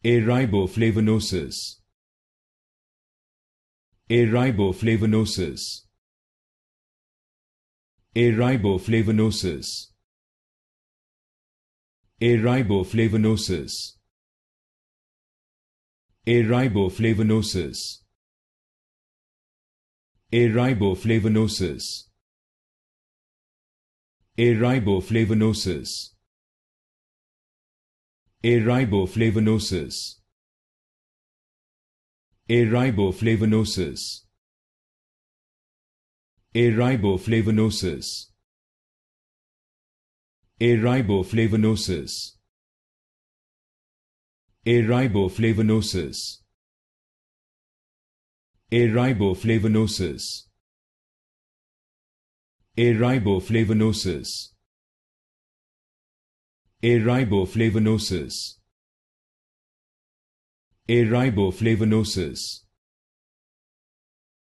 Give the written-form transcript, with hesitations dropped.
Ariboflavinosis. Ariboflavinosis. Ariboflavinosis. Ariboflavinosis. Ariboflavinosis. Ariboflavinosis. Ariboflavinosis. Ariboflavinosis. Ariboflavinosis. Ariboflavinosis. Ariboflavinosis. Ariboflavinosis. Ariboflavinosis. Ariboflavinosis. Ariboflavinosis. Ariboflavinosis.